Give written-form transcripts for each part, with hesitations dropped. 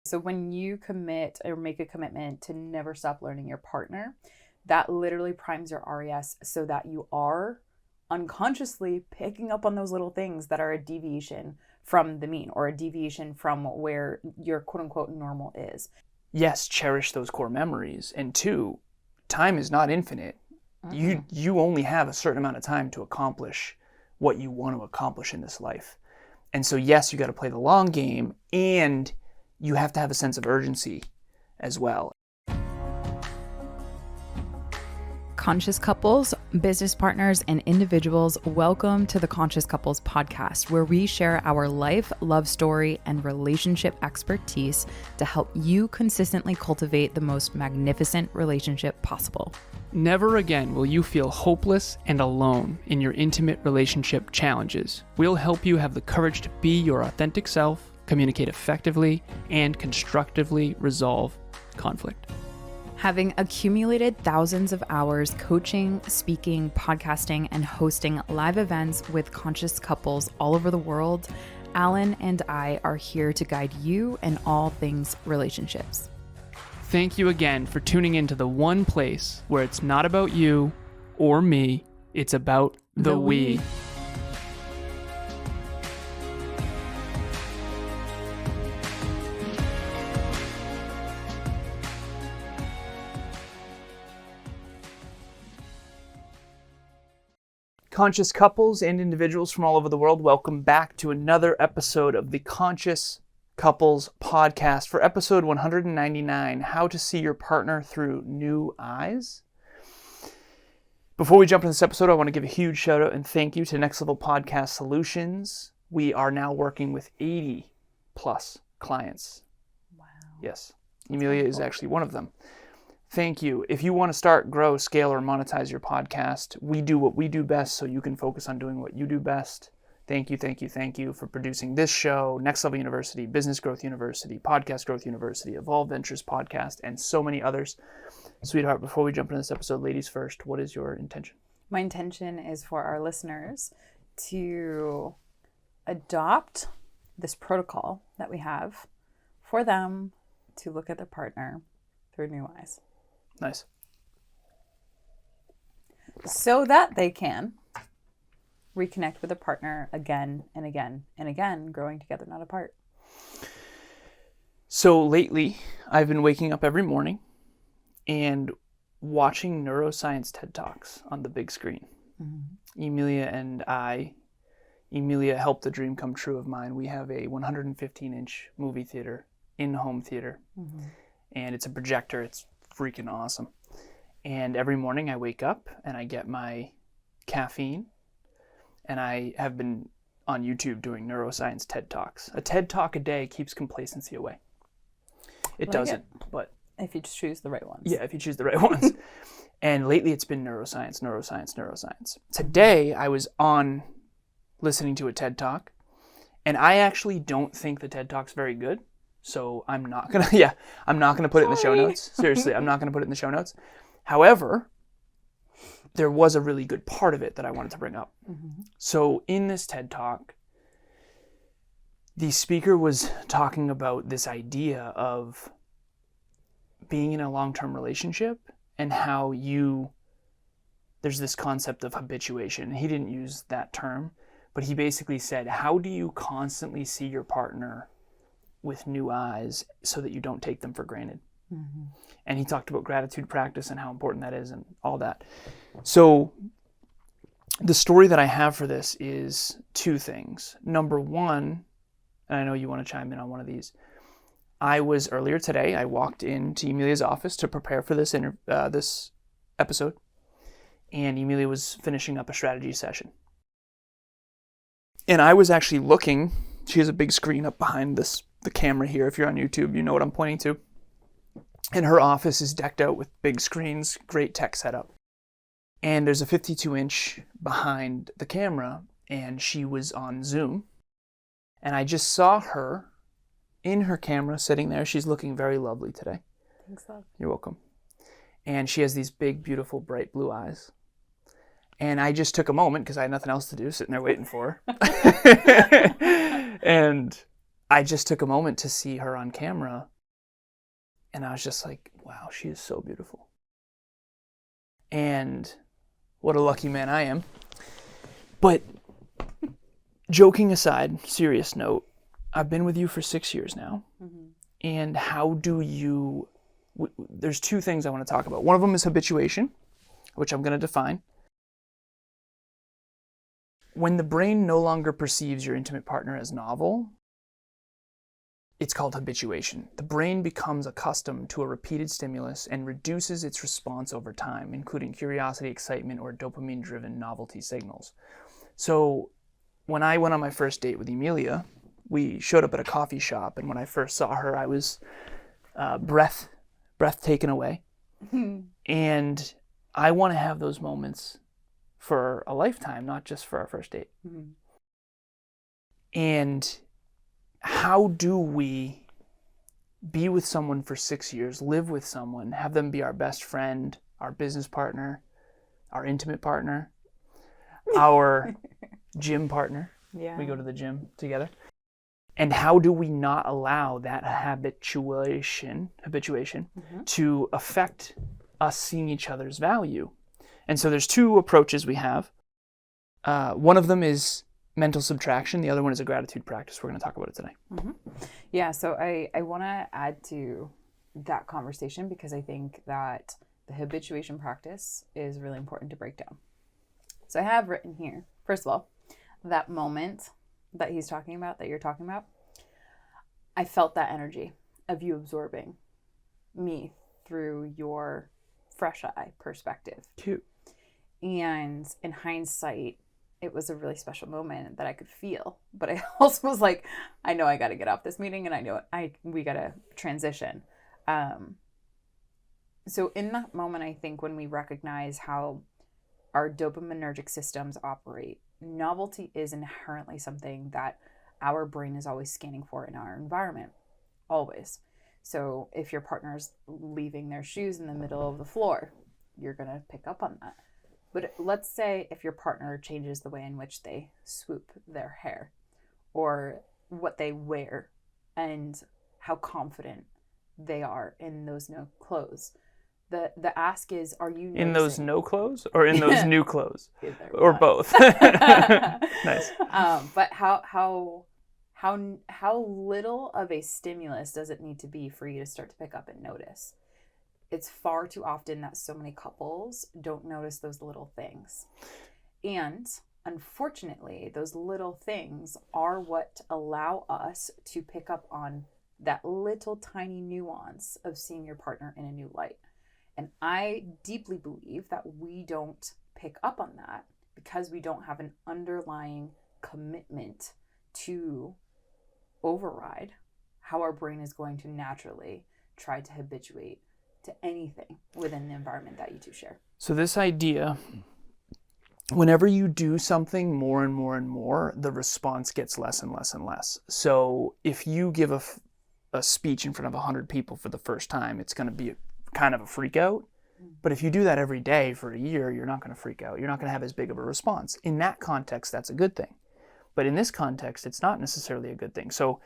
So when you commit or make a commitment to never stop learning your partner, that literally primes your RES so that you are unconsciously picking up on those little things that are a deviation from the mean or a deviation from where your quote unquote normal is. Yes, cherish those core memories. And two, time is not infinite. You only have a certain amount of time to accomplish what you want to accomplish in this life. And so yes, you got to play the long game, and you have to have a sense of urgency as well. Conscious couples, business partners, and individuals, welcome to the Conscious Couples podcast, where we share our life, love story, and relationship expertise to help you consistently cultivate the most magnificent relationship possible. Never again will you feel hopeless and alone in your intimate relationship challenges. We'll help you have the courage to be your authentic self, communicate effectively, and constructively resolve conflict. Having accumulated thousands of hours coaching, speaking, podcasting, and hosting live events with conscious couples all over the world, Alan and I are here to guide you in all things relationships. Thank you again for tuning into the one place where it's not about you or me, it's about the we. Conscious couples and individuals from all over the world, welcome back to another episode of the Conscious Couples podcast for episode 199, How to See Your Partner Through New Eyes. Before we jump into this episode, I want to give a huge shout out and thank you to Next Level Podcast Solutions. We are now working with 80 plus clients. Wow. Yes, Emilia is actually one of them. Thank you. If you want to start, grow, scale, or monetize your podcast, we do what we do best so you can focus on doing what you do best. Thank you for producing this show, Next Level University, Business Growth University, Podcast Growth University, Evolve Ventures Podcast, and so many others. Sweetheart, before we jump into this episode, ladies first, what is your intention? My intention is for our listeners to adopt this protocol that we have for them to look at their partner through new eyes. Nice. So that they can reconnect with a partner again and again and again, growing together, not apart. So lately, I've been waking up every morning and watching neuroscience TED Talks on the big screen. Mm-hmm. Emilia helped the dream come true of mine. We have a 115-inch movie theater, in-home theater, and it's a projector. It's freaking awesome. And every morning I wake up and I get my caffeine, and I have been on YouTube doing neuroscience TED Talks. A TED Talk a day keeps complacency away. It doesn't, but if you choose the right ones. Yeah, if you choose the right ones. And lately it's been neuroscience. Today I was on listening to a TED Talk, and I actually don't think the TED Talk's very good. So I'm not gonna put it in the show notes. Seriously, I'm not gonna put it in the show notes. However, there was a really good part of it that I wanted to bring up. Mm-hmm. So in this TED Talk, the speaker was talking about this idea of being in a long-term relationship and how there's this concept of habituation. He didn't use that term, but he basically said, how do you constantly see your partner with new eyes so that you don't take them for granted? Mm-hmm. And he talked about gratitude practice and how important that is and all that. So the story that I have for this is two things. Number one, and I know you want to chime in on one of these, earlier today, I walked into Emilia's office to prepare for this episode, and Emilia was finishing up a strategy session. And I was actually looking, she has a big screen up behind the camera here. If you're on YouTube, you know what I'm pointing to. And her office is decked out with big screens, great tech setup. And there's a 52-inch behind the camera, and she was on Zoom. And I just saw her in her camera sitting there. She's looking very lovely today. Thanks, love. You're welcome. And she has these big, beautiful, bright blue eyes. And I just took a moment, because I had nothing else to do, sitting there waiting for her. And I just took a moment to see her on camera, and I was just like, wow, she is so beautiful. And what a lucky man I am. But joking aside, serious note, I've been with you for 6 years now. Mm-hmm. And how do you, there's two things I want to talk about. One of them is habituation, which I'm going to define. When the brain no longer perceives your intimate partner as novel, it's called habituation. The brain becomes accustomed to a repeated stimulus and reduces its response over time, including curiosity, excitement, or dopamine-driven novelty signals. So when I went on my first date with Emilia, we showed up at a coffee shop, and when I first saw her, I was breath taken away. And I want to have those moments for a lifetime, not just for our first date. Mm-hmm. And how do we be with someone for 6 years, live with someone, have them be our best friend, our business partner, our intimate partner, our gym partner? Yeah. We go to the gym together. And how do we not allow that habituation mm-hmm. to affect us seeing each other's value? And so there's two approaches we have. One of them is mental subtraction. The other one is a gratitude practice. We're going to talk about it today. Mm-hmm. Yeah, so I want to add to that conversation because I think that the habituation practice is really important to break down. So I have written here, first of all, that moment that he's talking about, that you're talking about, I felt that energy of you absorbing me through your fresh eye perspective. Cute. And in hindsight, it was a really special moment that I could feel. But I also was like, I know I got to get off this meeting, and I know we got to transition. So in that moment, I think when we recognize how our dopaminergic systems operate, novelty is inherently something that our brain is always scanning for in our environment. Always. So if your partner's leaving their shoes in the middle of the floor, you're going to pick up on that. But let's say if your partner changes the way in which they swoop their hair or what they wear and how confident they are in those no clothes. The ask is, are you noticing? In those no clothes or in those new clothes? Or both. Nice. But how little of a stimulus does it need to be for you to start to pick up and notice? It's far too often that so many couples don't notice those little things. And unfortunately, those little things are what allow us to pick up on that little tiny nuance of seeing your partner in a new light. And I deeply believe that we don't pick up on that because we don't have an underlying commitment to override how our brain is going to naturally try to habituate to anything within the environment that you two share. So this idea, whenever you do something more and more and more, the response gets less and less and less. So if you give a speech in front of 100 people for the first time, it's going to be kind of a freak out. But if you do that every day for a year, you're not going to freak out. You're not going to have as big of a response. In that context, that's a good thing. But in this context, it's not necessarily a good thing. So,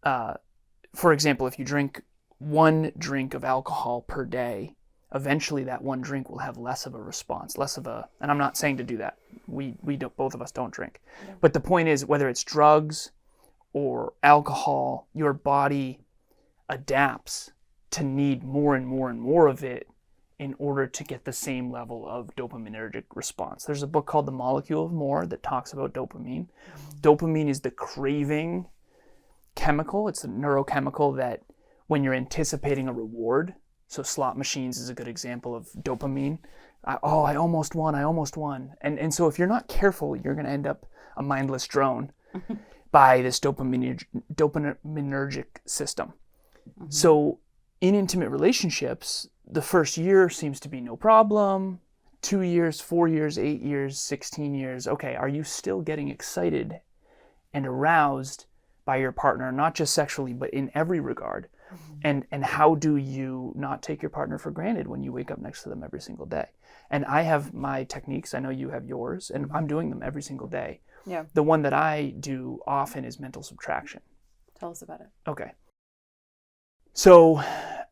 for example, if you drink one drink of alcohol per day, eventually that one drink will have less of a response, and I'm not saying to do that. We don't, both of us don't drink. Yeah. But the point is, whether it's drugs or alcohol, your body adapts to need more and more and more of it in order to get the same level of dopaminergic response. There's a book called The Molecule of More that talks about dopamine. Mm-hmm. Dopamine is the craving chemical. It's a neurochemical that when you're anticipating a reward, so slot machines is a good example of dopamine. I almost won. And so if you're not careful, you're going to end up a mindless drone by this dopaminergic system. Mm-hmm. So in intimate relationships, the first year seems to be no problem. 2 years, 4 years, 8 years, 16 years. Okay, are you still getting excited and aroused by your partner, not just sexually, but in every regard? Mm-hmm. And how do you not take your partner for granted when you wake up next to them every single day? And I have my techniques. I know you have yours, and I'm doing them every single day. Yeah. The one that I do often is mental subtraction. Tell us about it. Okay. So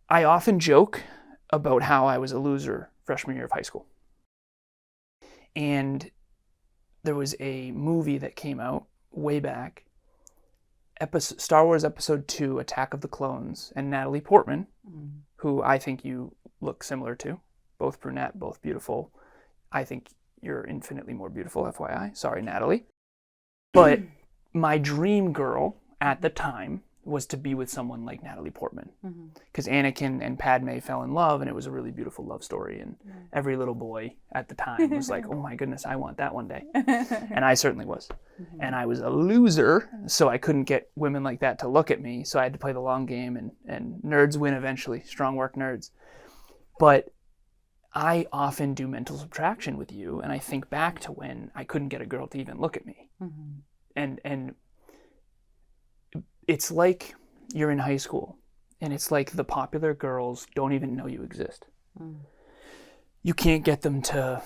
I often joke about how I was a loser freshman year of high school. And there was a movie that came out way back, Star Wars Episode 2, Attack of the Clones, and Natalie Portman, who I think you look similar to, both brunette, both beautiful. I think you're infinitely more beautiful, FYI. Sorry, Natalie. But my dream girl at the time was to be with someone like Natalie Portman. Because Anakin and Padme fell in love, and it was a really beautiful love story. And every little boy at the time was like, oh my goodness, I want that one day. And I certainly was. And I was a loser, so I couldn't get women like that to look at me. So I had to play the long game, and nerds win eventually. Strong work, nerds. But I often do mental subtraction with you, and I think back to when I couldn't get a girl to even look at me. And it's like you're in high school, and it's like the popular girls don't even know you exist. You can't get them to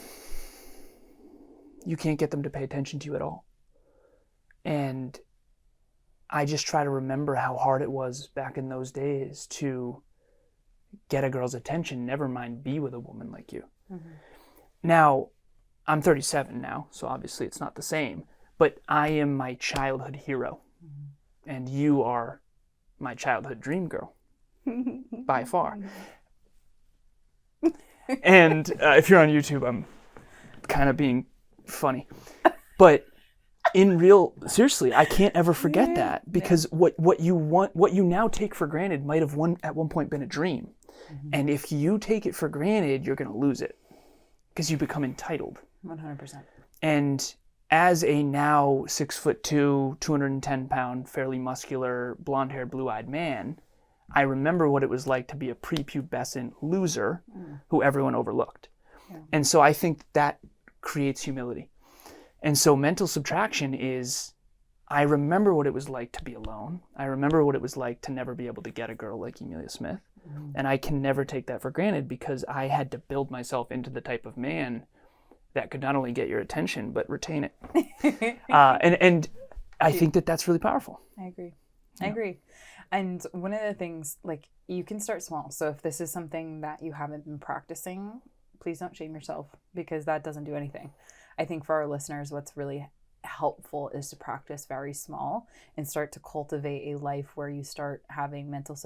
pay attention to you at all. And I just try to remember how hard it was back in those days to get a girl's attention, never mind be with a woman like you. Now, I'm 37 now, so obviously it's not the same, but I am my childhood hero. And you are my childhood dream girl, by far. And if you're on YouTube, I'm kind of being funny. But seriously, I can't ever forget that, because what you now take for granted might have at one point been a dream. And if you take it for granted, you're going to lose it, because you become entitled. 100%. And as a now 6'2", 210-pound, fairly muscular, blonde-haired, blue-eyed man, I remember what it was like to be a prepubescent loser who everyone overlooked. And so I think that creates humility. And so mental subtraction is, I remember what it was like to be alone. I remember what it was like to never be able to get a girl like Emilia Smith. And I can never take that for granted, because I had to build myself into the type of man that could not only get your attention, but retain it. And I think that's really powerful. I agree. And one of the things, like, you can start small. So if this is something that you haven't been practicing, please don't shame yourself, because that doesn't do anything. I think for our listeners, what's really helpful is to practice very small and start to cultivate a life where you start having mental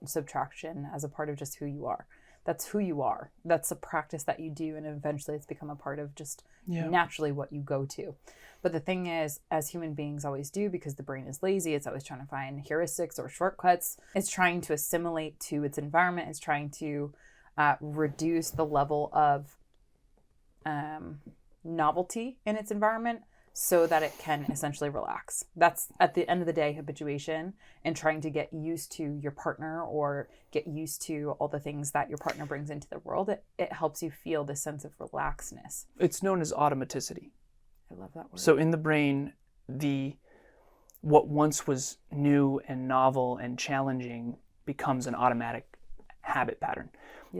subtraction as a part of just who you are. That's who you are. That's a practice that you do, and eventually it's become a part of just naturally what you go to. But the thing is, as human beings always do, because the brain is lazy, it's always trying to find heuristics or shortcuts. It's trying to assimilate to its environment. It's trying to reduce the level of novelty in its environment, so that it can essentially relax. That's, at the end of the day, habituation, and trying to get used to your partner or get used to all the things that your partner brings into the world. It helps you feel this sense of relaxedness. It's known as automaticity. I love that word. So in the brain, what once was new and novel and challenging becomes an automatic habit pattern.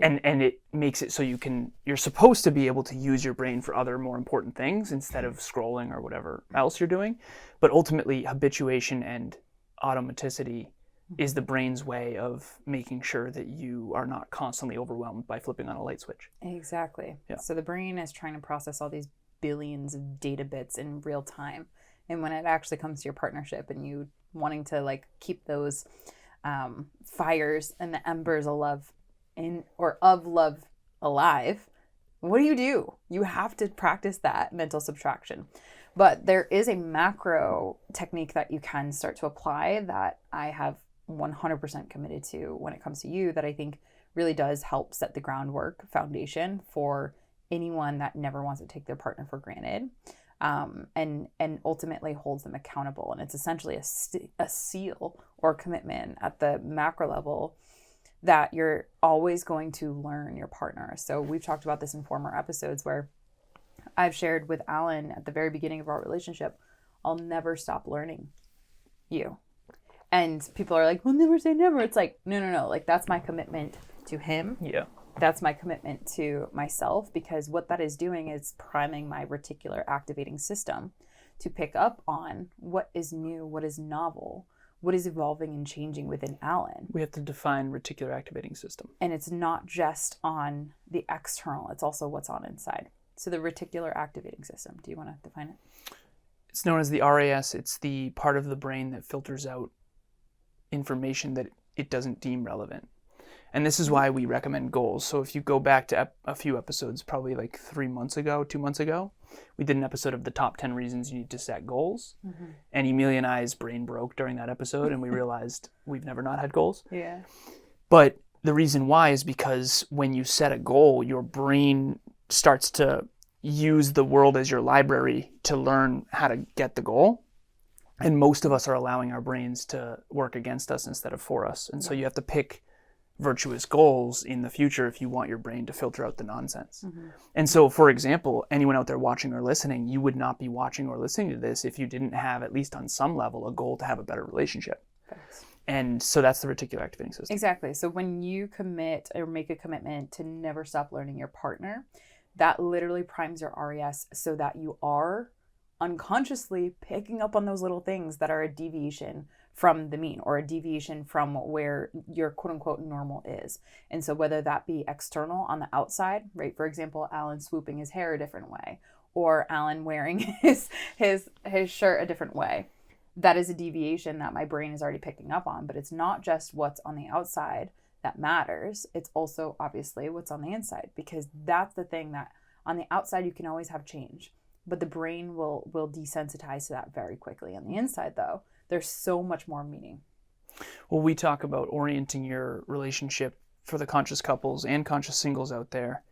And it makes it so you're supposed to be able to use your brain for other more important things instead of scrolling or whatever else you're doing. But ultimately, habituation and automaticity is the brain's way of making sure that you are not constantly overwhelmed by flipping on a light switch. Exactly. Yeah. So the brain is trying to process all these billions of data bits in real time. And when it actually comes to your partnership and you wanting to, like, keep those fires and the embers of love alive, what do? You have to practice that mental subtraction. But there is a macro technique that you can start to apply that I have 100% committed to when it comes to you, that I think really does help set the groundwork foundation for anyone that never wants to take their partner for granted, and ultimately holds them accountable. And it's essentially a seal or commitment at the macro level that you're always going to learn your partner. So we've talked about this in former episodes where I've shared with Alan at the very beginning of our relationship, I'll never stop learning you. And people are like, well, never say never. It's like, no. Like, that's my commitment to him. Yeah. That's my commitment to myself, because what that is doing is priming my reticular activating system to pick up on what is new, what is novel, what is evolving and changing within Alan. We have to define reticular activating system. And it's not just on the external, it's also what's on inside. So the reticular activating system, do you want to define it? It's known as the RAS. It's the part of the brain that filters out information that it doesn't deem relevant. And this is why we recommend goals. So if you go back to a few episodes, probably like 2 months ago, we did an episode of the top 10 reasons you need to set goals. Mm-hmm. And Emilia and I's brain broke during that episode, and we realized we've never not had goals. Yeah. But the reason why is because when you set a goal, your brain starts to use the world as your library to learn how to get the goal. And most of us are allowing our brains to work against us instead of for us. And so you have to pick virtuous goals in the future if you want your brain to filter out the nonsense. Mm-hmm. And so, for example, anyone out there watching or listening, you would not be watching or listening to this if you didn't have, at least on some level, a goal to have a better relationship. Thanks. And so that's the reticular activating system. Exactly. So when you commit or make a commitment to never stop learning your partner, that literally primes your RAS so that you are unconsciously picking up on those little things that are a deviation from the mean or a deviation from where your quote unquote normal is. And so whether that be external on the outside, right? For example, Alan swooping his hair a different way, or Alan wearing his shirt a different way. That is a deviation that my brain is already picking up on, but it's not just what's on the outside that matters. It's also obviously what's on the inside, because that's the thing that on the outside you can always have change, but the brain will desensitize to that very quickly. On the inside though, there's so much more meaning. Well, we talk about orienting your relationship for the conscious couples and conscious singles out there.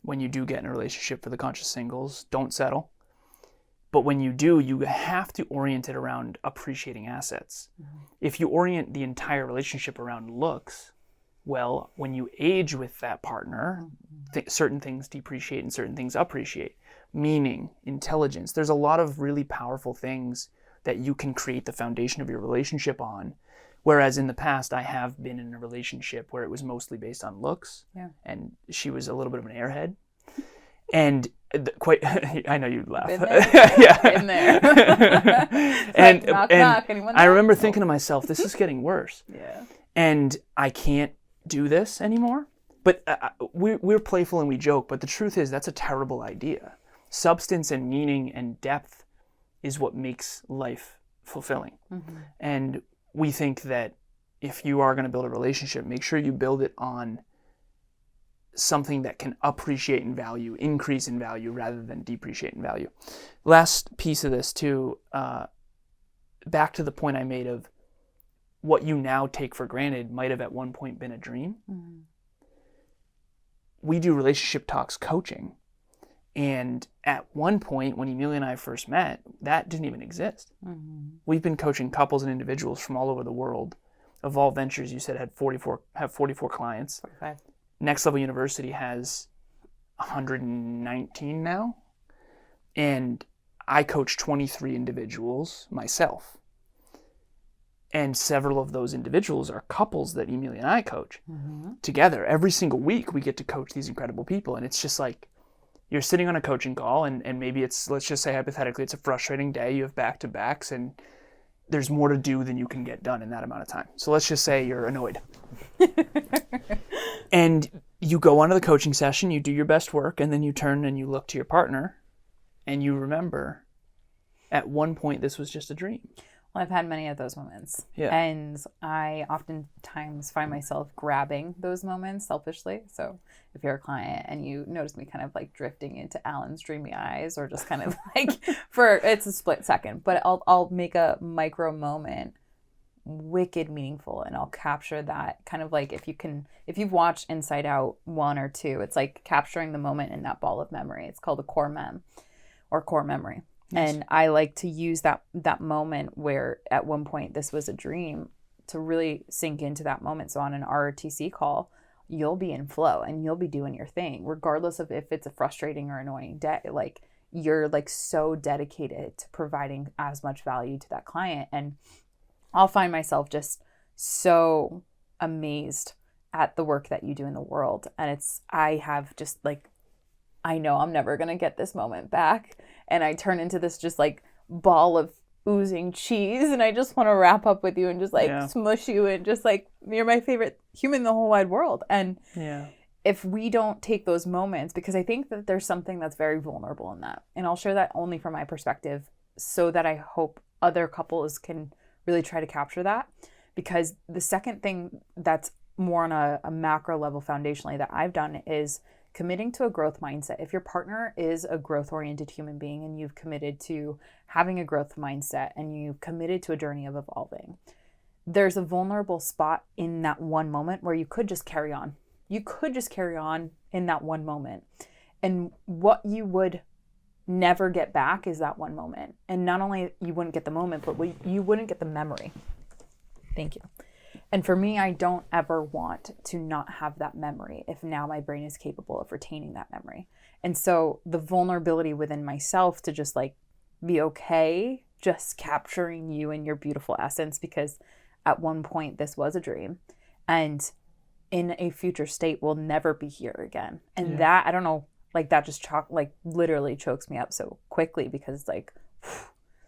When you do get in a relationship for the conscious singles, don't settle. But when you do, you have to orient it around appreciating assets. Mm-hmm. If you orient the entire relationship around looks, well, when you age with that partner, certain things depreciate and certain things appreciate. Meaning, intelligence. There's a lot of really powerful things that you can create the foundation of your relationship on. Whereas in the past, I have been in a relationship where it was mostly based on looks. Yeah. And she was a little bit of an airhead. And quite, I know you'd laugh. Been there. Yeah. Been there. and knock, I remember thinking to myself, this is getting worse. Yeah. And I can't do this anymore. But we're playful and we joke, but the truth is that's a terrible idea. Substance and meaning and depth is what makes life fulfilling. Mm-hmm. And we think that if you are going to build a relationship, make sure you build it on something that can appreciate in value, increase in value, rather than depreciate in value. Last piece of this too, back to the point I made of what you now take for granted might have at one point been a dream. Mm-hmm. We do relationship talks coaching. And at one point, when Emilia and I first met, that didn't even exist. Mm-hmm. We've been coaching couples and individuals from all over the world. Evolve Ventures, you said, have 44 clients. 45. Next Level University has 119 now. And I coach 23 individuals myself. And several of those individuals are couples that Emilia and I coach together. Every single week, we get to coach these incredible people. And it's just like, you're sitting on a coaching call and maybe it's, let's just say hypothetically, it's a frustrating day. You have back-to-backs and there's more to do than you can get done in that amount of time. So let's just say you're annoyed. And you go onto the coaching session, you do your best work, and then you turn and you look to your partner and you remember at one point this was just a dream. Well, I've had many of those moments. Yeah. And I oftentimes find myself grabbing those moments selfishly. So if you're a client and you notice me kind of like drifting into Alan's dreamy eyes, or just kind of like it's a split second, but I'll make a micro moment wicked meaningful, and I'll capture that kind of like, if you've watched Inside Out 1 or 2, it's like capturing the moment in that ball of memory. It's called a core mem or core memory. Yes. And I like to use that moment where at one point this was a dream to really sink into that moment. So on an ROTC call, you'll be in flow and you'll be doing your thing, regardless of if it's a frustrating or annoying day. Like, you're like so dedicated to providing as much value to that client. And I'll find myself just so amazed at the work that you do in the world. And I have just like, I know I'm never going to get this moment back. And I turn into this just like ball of oozing cheese, and I just want to wrap up with you and just like smush you and just like, you're my favorite human in the whole wide world. And if we don't take those moments, because I think that there's something that's very vulnerable in that, and I'll share that only from my perspective, so that I hope other couples can really try to capture that. Because the second thing that's more on a macro level foundationally that I've done is committing to a growth mindset. If your partner is a growth-oriented human being and you've committed to having a growth mindset and you've committed to a journey of evolving, there's a vulnerable spot in that one moment where you could just carry on. You could just carry on in that one moment. And what you would never get back is that one moment. And not only you wouldn't get the moment, but you wouldn't get the memory. Thank you. And for me, I don't ever want to not have that memory if now my brain is capable of retaining that memory. And so the vulnerability within myself to just like be okay, just capturing you in your beautiful essence, because at one point this was a dream and in a future state will never be here again. And that, I don't know, like that just literally chokes me up so quickly, because it's like,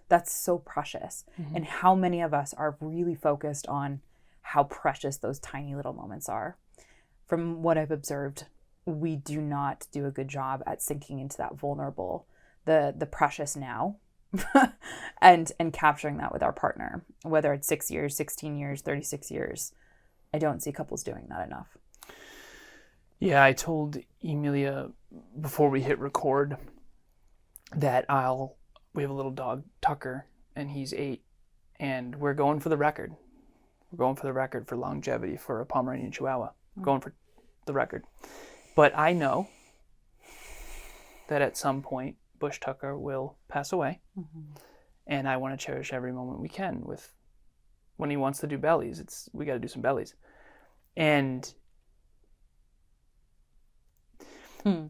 that's so precious. And how many of us are really focused on how precious those tiny little moments are. From what I've observed, we do not do a good job at sinking into that vulnerable, the precious now, and capturing that with our partner, whether it's 6 years, 16 years, 36 years. I don't see couples doing that enough. Yeah, I told Emilia before we hit record that we have a little dog, Tucker, and he's 8, and we're going for the record. We're going for the record for longevity for a Pomeranian Chihuahua. Going for the record. But I know that at some point, Bush Tucker will pass away. And I want to cherish every moment we can with when he wants to do bellies. We got to do some bellies. And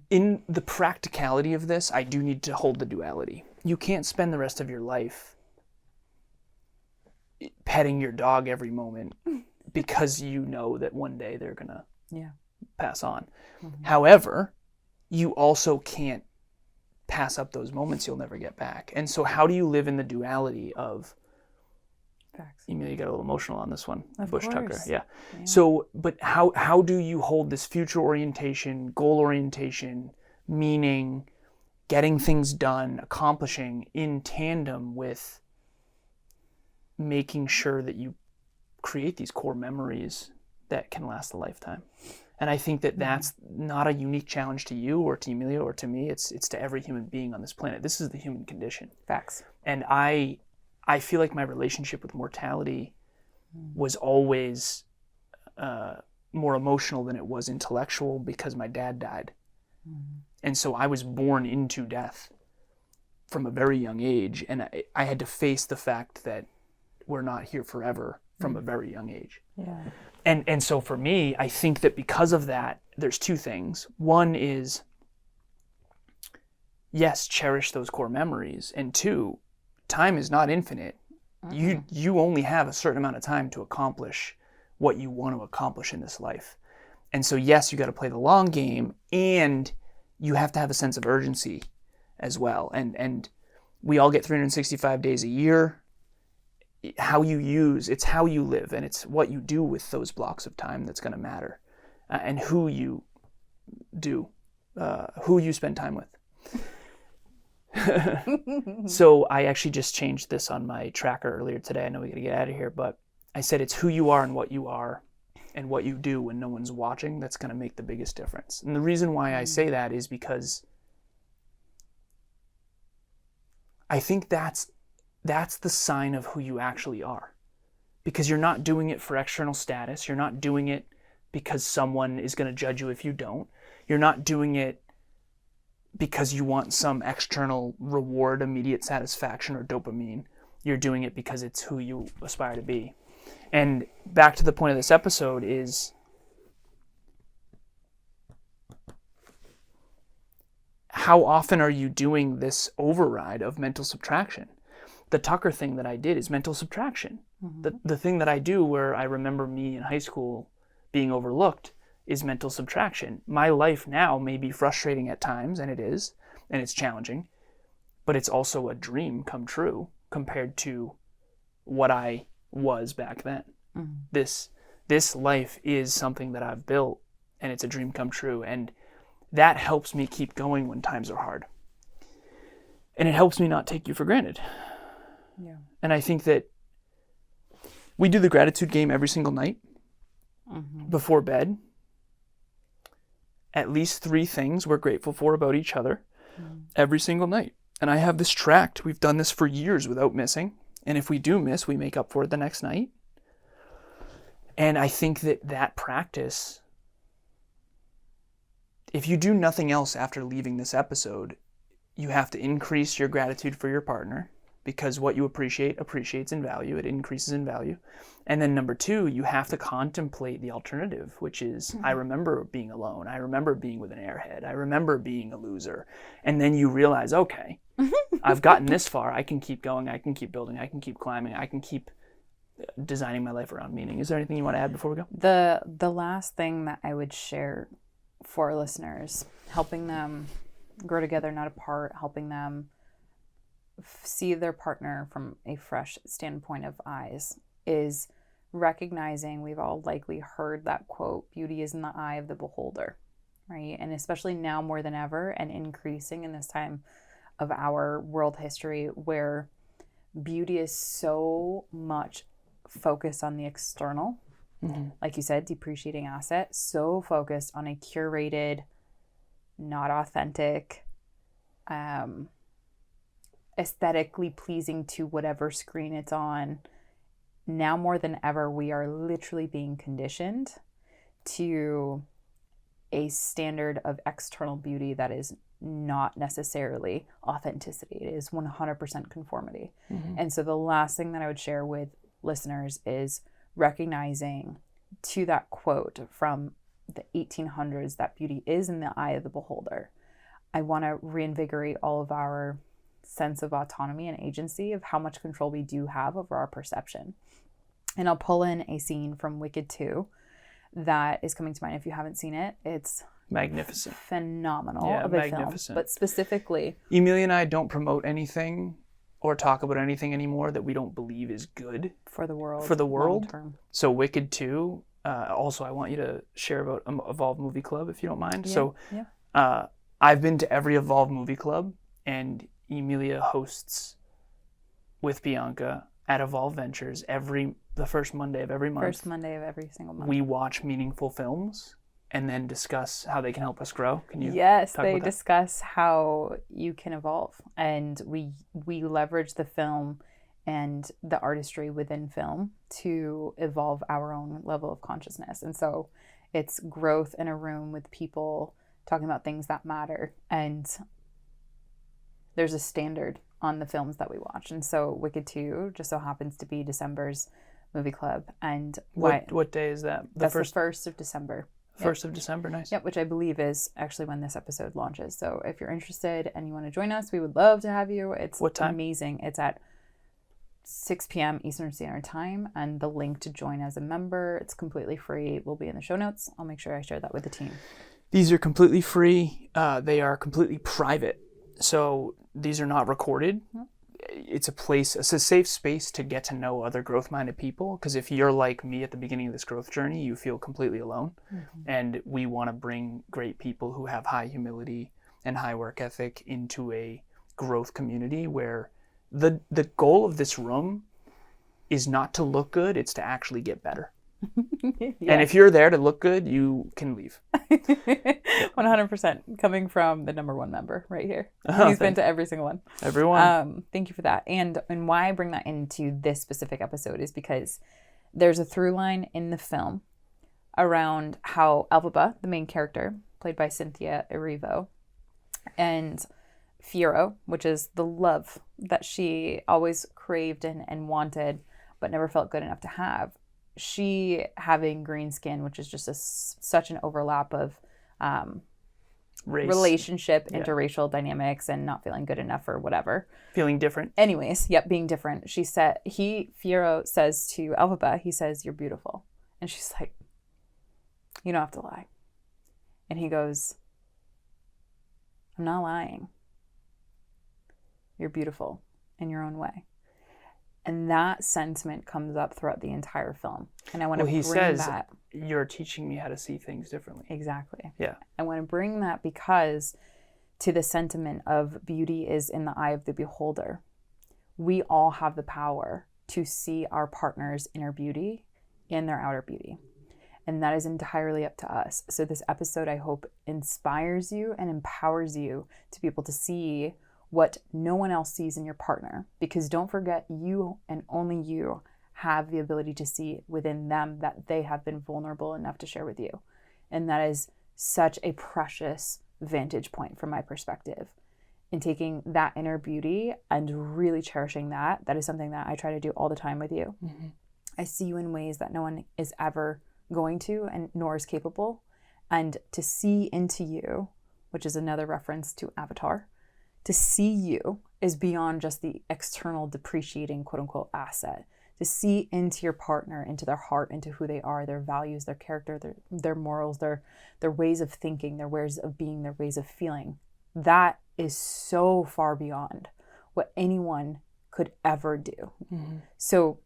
in the practicality of this, I do need to hold the duality. You can't spend the rest of your life petting your dog every moment because you know that one day they're going to pass on. However, you also can't pass up those moments you'll never get back. And so how do you live in the duality of... Facts. Emilia got a little emotional on this one. Of Bush course. Tucker. Yeah. So, but how do you hold this future orientation, goal orientation, meaning, getting things done, accomplishing in tandem with making sure that you create these core memories that can last a lifetime? And I think that that's not a unique challenge to you or to Emilia or to me. It's to every human being on this planet. This is the human condition. Facts. And I feel like my relationship with mortality was always more emotional than it was intellectual because my dad died. And so I was born into death from a very young age. And I had to face the fact that we're not here forever from a very young age. Yeah. And so for me, I think that because of that, there's two things. One is, yes, cherish those core memories. And two, time is not infinite. You only have a certain amount of time to accomplish what you want to accomplish in this life. And so yes, you got to play the long game, and you have to have a sense of urgency as well. And we all get 365 days a year. How you use, it's how you live, and it's what you do with those blocks of time that's going to matter, and who you spend time with. So I actually just changed this on my tracker earlier today. I know we got to get out of here, but I said it's who you are and what you do when no one's watching that's going to make the biggest difference. And the reason why I say that is because I think that's the sign of who you actually are. Because you're not doing it for external status. You're not doing it because someone is going to judge you if you don't. You're not doing it because you want some external reward, immediate satisfaction, or dopamine. You're doing it because it's who you aspire to be. And back to the point of this episode is, how often are you doing this override of mental subtraction? The Tucker thing that I did is mental subtraction. The thing that I do where I remember me in high school being overlooked is mental subtraction. My life now may be frustrating at times, and it is, and it's challenging, but it's also a dream come true compared to what I was back then. Mm-hmm. This life is something that I've built, and it's a dream come true, and that helps me keep going when times are hard. And it helps me not take you for granted. Yeah. And I think that we do the gratitude game every single night before bed. At least 3 things we're grateful for about each other every single night. And I have this tracked. We've done this for years without missing. And if we do miss, we make up for it the next night. And I think that practice, if you do nothing else after leaving this episode, you have to increase your gratitude for your partner, because what you appreciate appreciates in value. It increases in value. And then number 2, you have to contemplate the alternative, which is, I remember being alone. I remember being with an airhead. I remember being a loser. And then you realize, okay, I've gotten this far. I can keep going. I can keep building. I can keep climbing. I can keep designing my life around meaning. Is there anything you want to add before we go? The last thing that I would share for our listeners, helping them grow together, not apart, helping them see their partner from a fresh standpoint of eyes, is recognizing, we've all likely heard that quote, beauty is in the eye of the beholder, right? And especially now more than ever, and increasing in this time of our world history, where beauty is so much focused on the external, like you said, depreciating asset, so focused on a curated, not authentic, aesthetically pleasing to whatever screen it's on. Now more than ever, we are literally being conditioned to a standard of external beauty that is not necessarily authenticity. It is 100% conformity. And so the last thing that I would share with listeners is recognizing, to that quote from the 1800s, that beauty is in the eye of the beholder. I want to reinvigorate all of our sense of autonomy and agency of how much control we do have over our perception. And I'll pull in a scene from Wicked 2 that is coming to mind. If you haven't seen it, it's magnificent, phenomenal of a film. But specifically, Emilia and I don't promote anything or talk about anything anymore that we don't believe is good for the world. Long-term. So Wicked 2. Also, I want you to share about Evolve Movie Club, if you don't mind. I've been to every Evolve Movie Club, and Emilia hosts with Bianca at Evolve Ventures the first Monday of every month. First Monday of every single month. We watch meaningful films and then discuss how they can help us grow. Can you? Yes, they discuss how you can evolve, and we leverage the film and the artistry within film to evolve our own level of consciousness. And so it's growth in a room with people talking about things that matter. And there's a standard on the films that we watch. And so Wicked 2 just so happens to be December's movie club. And what day is that? That's the 1st of December. 1st of December, nice. Yep, which I believe is actually when this episode launches. So if you're interested and you want to join us, we would love to have you. It's what time? Amazing. It's at 6 p.m. Eastern Standard Time, and the link to join as a member, it's completely free, will be in the show notes. I'll make sure I share that with the team. These are completely free. They are completely private. So these are not recorded. It's a safe space to get to know other growth-minded people, because if you're like me at the beginning of this growth journey, you feel completely alone. And we want to bring great people who have high humility and high work ethic into a growth community where the goal of this room is not to look good, it's to actually get better. And if you're there to look good, you can leave. 100%. Coming from the number 1 member right here. He's been to every single one. Everyone. Thank you for that. And why I bring that into this specific episode is because there's a through line in the film around how Elphaba, the main character, played by Cynthia Erivo, and Fiero, which is the love that she always craved and wanted, but never felt good enough to have. She having green skin, which is just such an overlap of relationship, interracial dynamics, and not feeling good enough or whatever. Feeling different. Anyways, being different. Fiero says to Elphaba, he says, "You're beautiful." And she's like, "You don't have to lie." And he goes, "I'm not lying. You're beautiful in your own way." And that sentiment comes up throughout the entire film. And I want to Well, he bring says, that. you're teaching me how to see things differently. Exactly. Yeah. I want to bring that because to the sentiment of beauty is in the eye of the beholder. We all have the power to see our partner's inner beauty and their outer beauty. And that is entirely up to us. So this episode, I hope, inspires you and empowers you to be able to see what no one else sees in your partner. Because don't forget, you and only you have the ability to see within them that they have been vulnerable enough to share with you. And that is such a precious vantage point from my perspective. In taking that inner beauty and really cherishing that, that is something that I try to do all the time with you. Mm-hmm. I see you in ways that no one is ever going to and nor is capable. And to see into you, which is another reference to Avatar, to see you is beyond just the external depreciating quote unquote asset. To see into your partner, into their heart, into who they are, their values, their character, their morals, their ways of thinking, their ways of being, their ways of feeling. That is so far beyond what anyone could ever do. Mm-hmm. So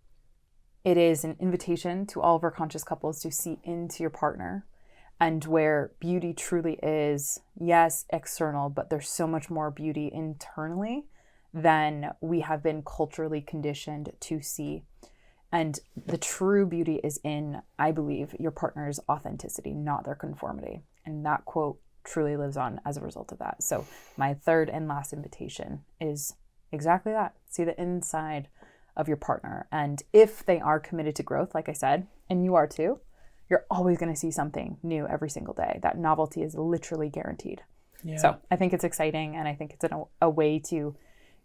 it is an invitation to all of our conscious couples to see into your partner, and where beauty truly is, yes, external, but there's so much more beauty internally than we have been culturally conditioned to see. And the true beauty is in, I believe, your partner's authenticity, not their conformity. And that quote truly lives on as a result of that. So my third and last invitation is exactly that. See the inside of your partner. And if they are committed to growth, like I said, and you are too, you're always going to see something new every single day. That novelty is literally guaranteed. Yeah. So I think it's exciting, and I think it's a way to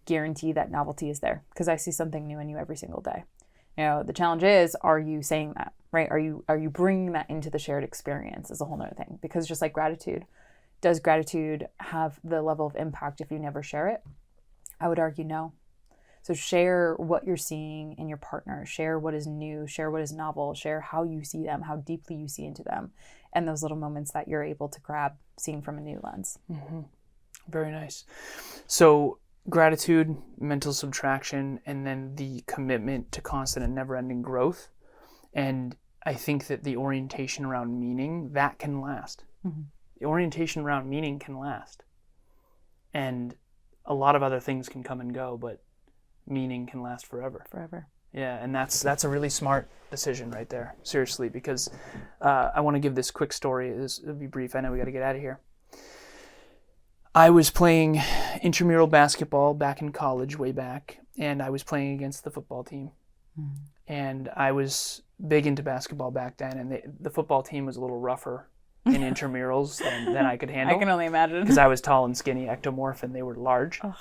guarantee that novelty is there, because I see something new in you every single day. You know, the challenge is, are you saying that, right? Are you bringing that into the shared experience is a whole nother thing. Because just like gratitude, does gratitude have the level of impact if you never share it? I would argue no. So share what you're seeing in your partner, share what is new, share what is novel, share how you see them, how deeply you see into them, and those little moments that you're able to grab seeing from a new lens. Mm-hmm. Very nice. So gratitude, mental subtraction, and then the commitment to constant and never-ending growth. And I think that the orientation around meaning, that can last. Mm-hmm. The orientation around meaning can last. And a lot of other things can come and go, but meaning can last forever. Forever. Yeah, and that's a really smart decision right there, seriously, because I want to give this quick story. It'll be brief. I know we got to get out of here. I was playing intramural basketball back in college, way back, and I was playing against the football team. Mm-hmm. And I was big into basketball back then, and the football team was a little rougher in intramurals than I could handle. I can only imagine. Because I was tall and skinny, ectomorph, and they were large. Ugh.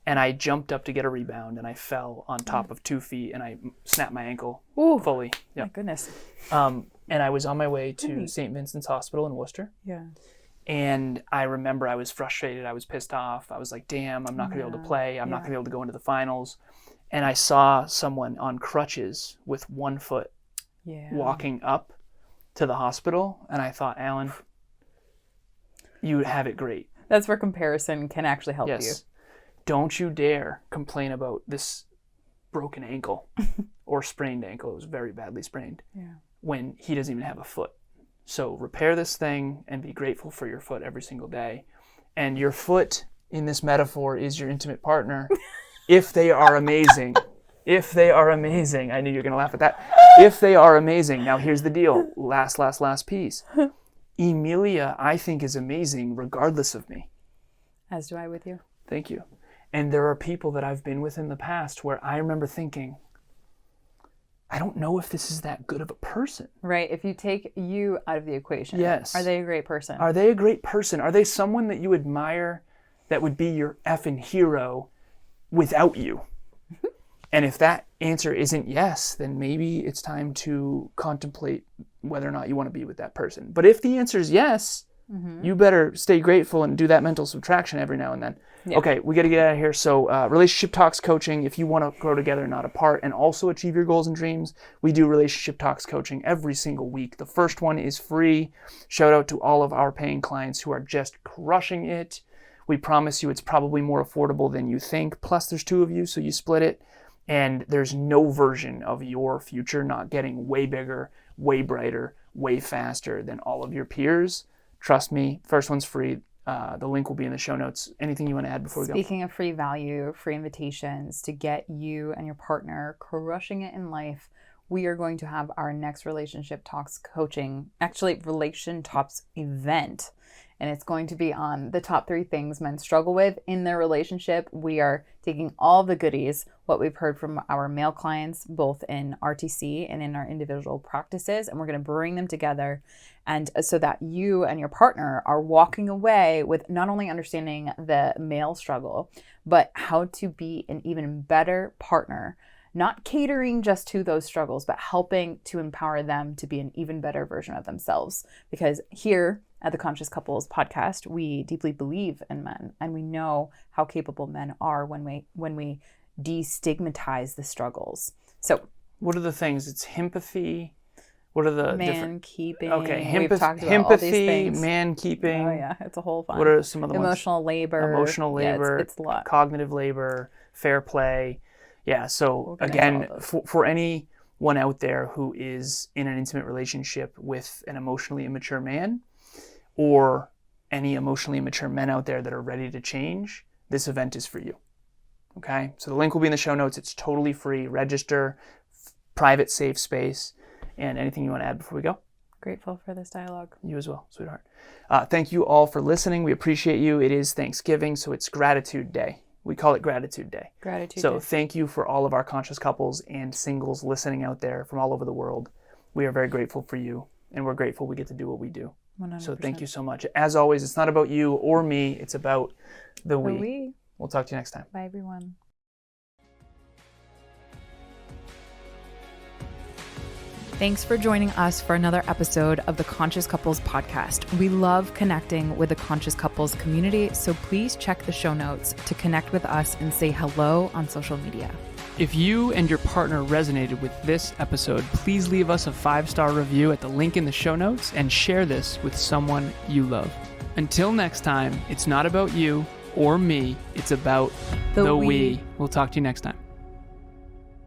And I jumped up to get a rebound, and I fell on top of 2 feet, and I snapped my ankle Ooh, fully. my goodness. And I was on my way to St. Vincent's Hospital in Worcester. Yeah. And I remember I was frustrated. I was pissed off. I was like, damn, I'm not going to be able to play. I'm not going to be able to go into the finals. And I saw someone on crutches with 1 foot walking up to the hospital. And I thought, Alan, you have it great. That's where comparison can actually help you. Don't you dare complain about this broken ankle or sprained ankle. It was very badly sprained. Yeah. When he doesn't even have a foot. So repair this thing and be grateful for your foot every single day. And your foot in this metaphor is your intimate partner. If they are amazing. If they are amazing. I knew you were going to laugh at that. If they are amazing. Now here's the deal. Last piece. Emilia, I think, is amazing regardless of me. As do I with you. Thank you. And there are people that I've been with in the past where I remember thinking, I don't know if this is that good of a person. Right. If you take you out of the equation. Yes. Are they a great person? Are they a great person? Are they someone that you admire that would be your effing hero without you? And if that answer isn't yes, then maybe it's time to contemplate whether or not you want to be with that person. But if the answer is yes, you better stay grateful and do that mental subtraction every now and then. Yeah. Okay, we got to get out of here. So Relationship Talks Coaching, if you want to grow together, not apart, and also achieve your goals and dreams, we do Relationship Talks Coaching every single week. The first one is free. Shout out to all of our paying clients who are just crushing it. We promise you it's probably more affordable than you think. Plus, there's 2 of you, so you split it. And there's no version of your future not getting way bigger, way brighter, way faster than all of your peers. Trust me, first one's free. The link will be in the show notes. Anything you want to add before we go? Speaking of free value, free invitations to get you and your partner crushing it in life, we are going to have our next Relationship Talks coaching, actually Relation Talks event. And it's going to be on the top 3 things men struggle with in their relationship. We are taking all the goodies, what we've heard from our male clients, both in RTC and in our individual practices, and we're going to bring them together. And so that you and your partner are walking away with not only understanding the male struggle, but how to be an even better partner, not catering just to those struggles, but helping to empower them to be an even better version of themselves. Because here at the Conscious Couples podcast, we deeply believe in men, and we know how capable men are when we destigmatize the struggles. So what are the things? It's empathy. What are the man keeping? Okay, We've talked about all these empathy, things. man keeping. Oh yeah, it's a whole fun. What are some of the emotional labor? Emotional labor. Yeah, it's a lot. Cognitive labor, fair play. Yeah. So again, for anyone out there who is in an intimate relationship with an emotionally immature man, or any emotionally immature men out there that are ready to change, this event is for you. Okay? So the link will be in the show notes. It's totally free. Register, private, safe space. And anything you want to add before we go? Grateful for this dialogue. You as well, sweetheart. Thank you all for listening. We appreciate you. It is Thanksgiving, so it's Gratitude Day. We call it Gratitude Day. So thank you for all of our conscious couples and singles listening out there from all over the world. We are very grateful for you, and we're grateful we get to do what we do. 100%. So thank you so much. As always, it's not about you or me. It's about the we. We'll talk to you next time. Bye, everyone. Thanks for joining us for another episode of the Conscious Couples podcast. We love connecting with the Conscious Couples community, so please check the show notes to connect with us and say hello on social media. If you and your partner resonated with this episode, please leave us a 5-star review at the link in the show notes and share this with someone you love. Until next time, it's not about you or me, it's about the we. We'll talk to you next time.